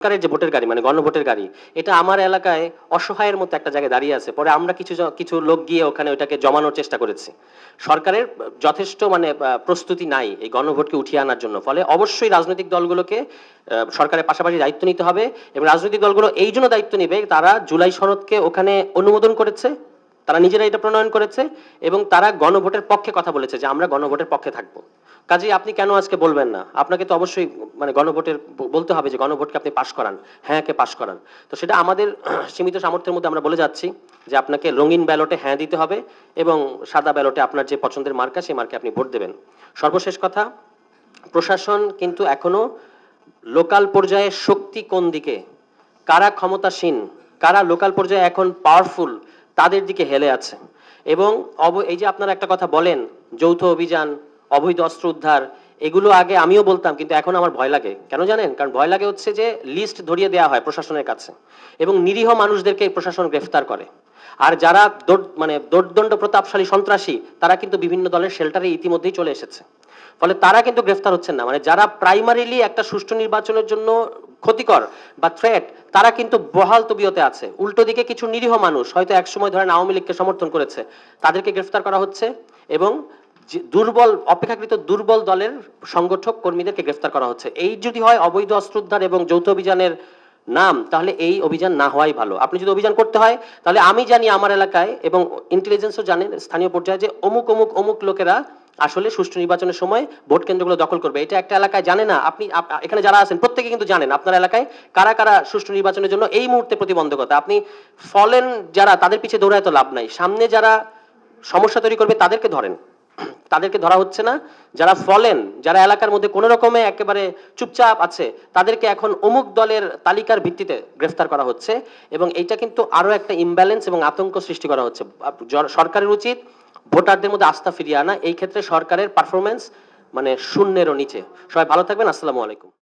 সরকারের যে ভোটের গাড়ি মানে গণভোটের গাড়ি, এটা আমার এলাকায় অসহায়ের মতো একটা জায়গায় দাঁড়িয়ে আছে। পরে আমরা কিছু লোক গিয়ে ওখানে ওইটাকে জমানোর চেষ্টা করেছি। সরকারের যথেষ্ট মানে প্রস্তুতি নাই এই গণভোটকে উঠিয়ে আনার জন্য। ফলে অবশ্যই রাজনৈতিক দলগুলোকে সরকারের পাশাপাশি দায়িত্ব নিতে হবে এবং রাজনৈতিক দলগুলো এই জন্য দায়িত্ব নিবে, তারা জুলাই সনদকে ওখানে অনুমোদন করেছে, তারা নিজেরা এটা প্রণয়ন করেছে এবং তারা গণভোটের পক্ষে কথা বলেছে যে আমরা গণভোটের পক্ষে থাকবো। কাজেই আপনি কেন আজকে বলবেন না? আপনাকে তো অবশ্যই মানে গণভোটের বলতে হবে যে গণভোটকে আপনি পাশ করান, হ্যাঁ কে পাশ করান। তো সেটা আমাদের সীমিত সামর্থ্যের মধ্যে আমরা বলে যাচ্ছি যে আপনাকে রঙিন ব্যালটে হ্যাঁ দিতে হবে এবং সাদা ব্যালটে আপনার যে পছন্দের মার্কা সেই মার্কে আপনি ভোট দেবেন। সর্বশেষ কথা, প্রশাসন কিন্তু এখনো লোকাল পর্যায়ে শক্তি কোন দিকে, কারা ক্ষমতাসীন, কারা লোকাল পর্যায়ে এখন পাওয়ারফুল, তাদের দিকে হেলে আছে। এবং এই যে আপনারা একটা কথা বলেন যৌথ অভিযান, অবৈধ অস্ত্র উদ্ধার, এগুলো আগে আমিও বলতাম, কিন্তু এখন আমার ভয় লাগে। কেন জানেন? কারণ ভয় লাগে হচ্ছে যে লিস্ট ধরিয়ে দেওয়া হয় প্রশাসনের কাছে এবং নিরীহ মানুষদেরকে প্রশাসন গ্রেফতার করে। আর যারা মানে দোর্দণ্ড প্রতাপশালী সন্ত্রাসী, তারা কিন্তু বিভিন্ন দলের শেল্টারে ইতিমধ্যেই চলে এসেছে। ফলে তারা কিন্তু গ্রেফতার হচ্ছেন না। মানে যারা প্রাইমারিলি একটা সুষ্ঠু নির্বাচনের জন্য ক্ষতিকর বা থ্রেট, তারা কিন্তু বহাল তবিয়তে আছে। উল্টো দিকে কিছু নিরীহ মানুষ হয়তো একসময় ধরেন আওয়ামী লীগকে সমর্থন করেছে, তাদেরকে গ্রেফতার করা হচ্ছে এবং দুর্বল, অপেক্ষাকৃত দুর্বল দলের সংগঠক কর্মীদেরকে গ্রেফতার করা হচ্ছে। এই যদি হয় অবৈধ অস্ত্র উদ্ধার এবং যৌথ অভিযানের নাম, তাহলে এই অভিযান না হওয়াই ভালো। আপনি যদি অভিযান করতে হয়, তাহলে আমি জানি আমার এলাকায় এবং ইন্টেলিজেন্সও জানেন স্থানীয় পর্যায়ে যে অমুক অমুক অমুক লোকেরা আসলে সুষ্ঠু নির্বাচনের সময় ভোট কেন্দ্রগুলো দখল করবে। এটা একটা এলাকায় জানে না। আপনি এখানে যারা আছেন প্রত্যেকে কিন্তু জানেন আপনার এলাকায় কারা কারা সুষ্ঠু নির্বাচনের জন্য এই মুহূর্তে প্রতিবন্ধকতা। আপনি ফলেন যারা, তাদের পিছিয়ে দৌড়ায় তো লাভ নাই। সামনে যারা সমস্যা তৈরি করবে তাদেরকে ধরেন, তাদেরকে ধরা হচ্ছে না। যারা ফলেন, যারা এলাকার মধ্যে কোনো রকমে একেবারে চুপচাপ আছে, তাদেরকে এখন অমুক দলের তালিকার ভিত্তিতে গ্রেফতার করা হচ্ছে এবং এইটা কিন্তু আরো একটা ইমব্যালেন্স এবং আতঙ্ক সৃষ্টি করা হচ্ছে। সরকারের উচিত ভোটারদের মধ্যে আস্থা ফিরিয়ে আনা। এই ক্ষেত্রে সরকারের পারফরমেন্স মানে শূন্যেরও নিচে। সবাই ভালো থাকবেন। আসসালামু আলাইকুম।